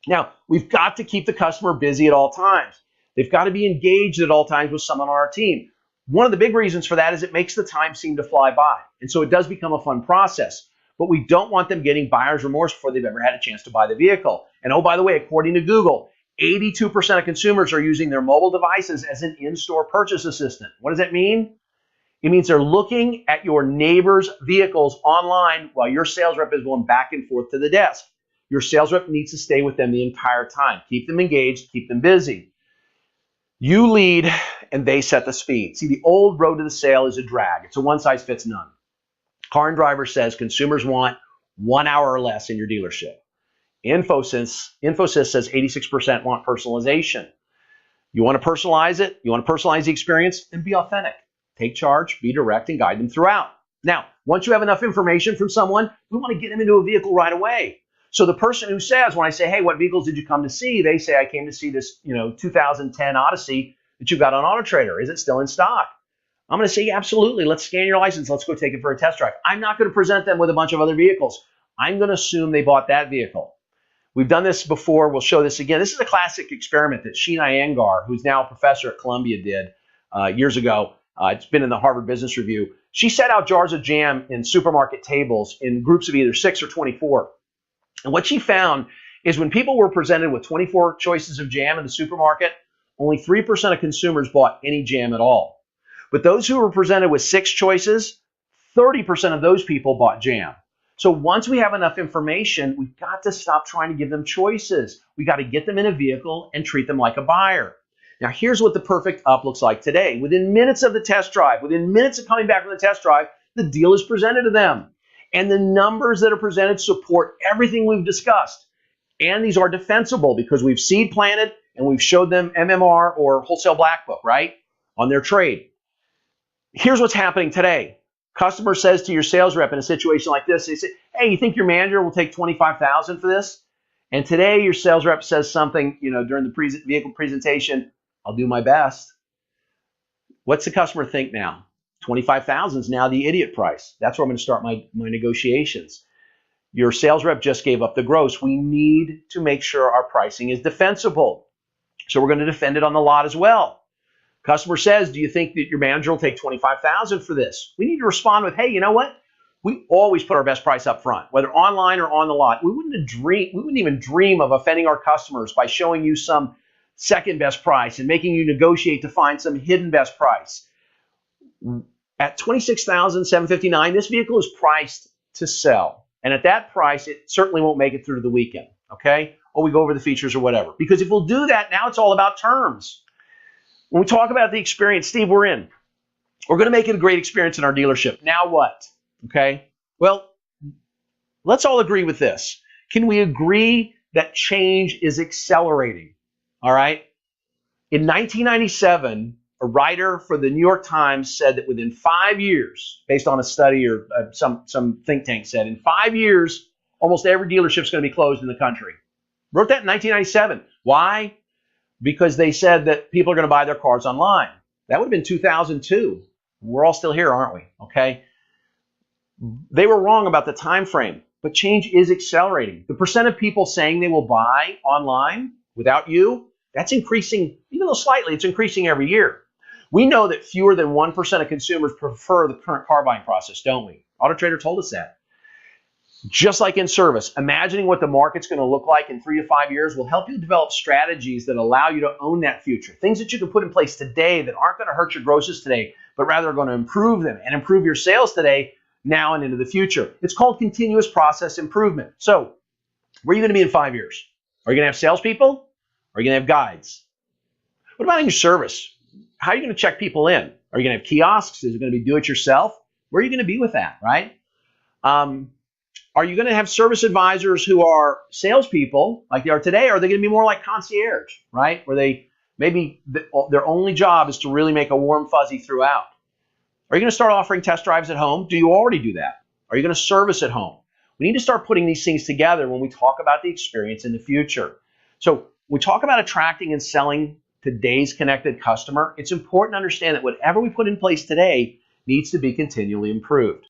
Now, we've got to keep the customer busy at all times. They've got to be engaged at all times with someone on our team. One of the big reasons for that is it makes the time seem to fly by. And so it does become a fun process. But we don't want them getting buyer's remorse before they've ever had a chance to buy the vehicle. And oh, by the way, according to Google, 82% of consumers are using their mobile devices as an in-store purchase assistant. What does that mean? It means they're looking at your neighbor's vehicles online while your sales rep is going back and forth to the desk. Your sales rep needs to stay with them the entire time. Keep them engaged, keep them busy. You lead and they set the speed. See, the old road to the sale is a drag. It's a one-size-fits-none. Car and Driver says consumers want 1 hour or less in your dealership. Infosys says 86% want personalization. You want to personalize it? You want to personalize the experience? Then be authentic. Take charge, be direct, and guide them throughout. Now, once you have enough information from someone, we want to get them into a vehicle right away. So the person who says, when I say, hey, what vehicles did you come to see? They say, I came to see this 2010 Odyssey that you got on AutoTrader. Is it still in stock? I'm going to say, yeah, absolutely. Let's scan your license. Let's go take it for a test drive. I'm not going to present them with a bunch of other vehicles. I'm going to assume they bought that vehicle. We've done this before. We'll show this again. This is a classic experiment that Sheena Iyengar, who's now a professor at Columbia, did years ago. It's been in the Harvard Business Review. She set out jars of jam in supermarket tables in groups of either 6 or 24. And what she found is when people were presented with 24 choices of jam in the supermarket, only 3% of consumers bought any jam at all. But those who were presented with 6 choices, 30% of those people bought jam. So once we have enough information, we've got to stop trying to give them choices. We got to get them in a vehicle and treat them like a buyer. Now, here's what the perfect up looks like today. Within minutes of the test drive, within minutes of coming back from the test drive, the deal is presented to them. And the numbers that are presented support everything we've discussed. And these are defensible because we've seed planted and we've showed them MMR or wholesale black book, right, on their trade. Here's what's happening today. Customer says to your sales rep in a situation like this, they say, hey, you think your manager will take $25,000 for this? And today your sales rep says something, during the vehicle presentation, I'll do my best. What's the customer think now? $25,000 is now the idiot price. That's where I'm going to start my negotiations. Your sales rep just gave up the gross. We need to make sure our pricing is defensible. So we're going to defend it on the lot as well. Customer says, do you think that your manager will take $25,000 for this? We need to respond with, hey, you know what? We always put our best price up front, whether online or on the lot. We wouldn't even dream of offending our customers by showing you some second best price and making you negotiate to find some hidden best price. At $26,759, this vehicle is priced to sell. And at that price, it certainly won't make it through to the weekend, okay? Or we go over the features or whatever. Because if we'll do that, now it's all about terms. When we talk about the experience, Steve, we're in. We're going to make it a great experience in our dealership. Now what? Okay? Well, let's all agree with this. Can we agree that change is accelerating? All right? In 1997, a writer for the New York Times said that within 5 years, based on a study or some think tank said, in 5 years, almost every dealership is going to be closed in the country. Wrote that in 1997. Why? Because they said that people are going to buy their cars online. That would have been 2002. We're all still here, aren't we? Okay. They were wrong about the time frame, but change is accelerating. The percent of people saying they will buy online without you, that's increasing, even though slightly, it's increasing every year. We know that fewer than 1% of consumers prefer the current car buying process, don't we? AutoTrader told us that. Just like in service, imagining what the market's going to look like in 3 to 5 years will help you develop strategies that allow you to own that future. Things that you can put in place today that aren't going to hurt your grosses today, but rather are going to improve them and improve your sales today, now and into the future. It's called continuous process improvement. So, where are you going to be in 5 years? Are you going to have salespeople? Or are you going to have guides? What about in your service? How are you going to check people in? Are you going to have kiosks? Is it going to be do-it-yourself? Where are you going to be with that, right? Are you going to have service advisors who are salespeople like they are today, or are they going to be more like concierge, right? Where they maybe their only job is to really make a warm fuzzy throughout. Are you going to start offering test drives at home? Do you already do that? Are you going to service at home? We need to start putting these things together when we talk about the experience in the future. So when we talk about attracting and selling today's connected customer, it's important to understand that whatever we put in place today needs to be continually improved.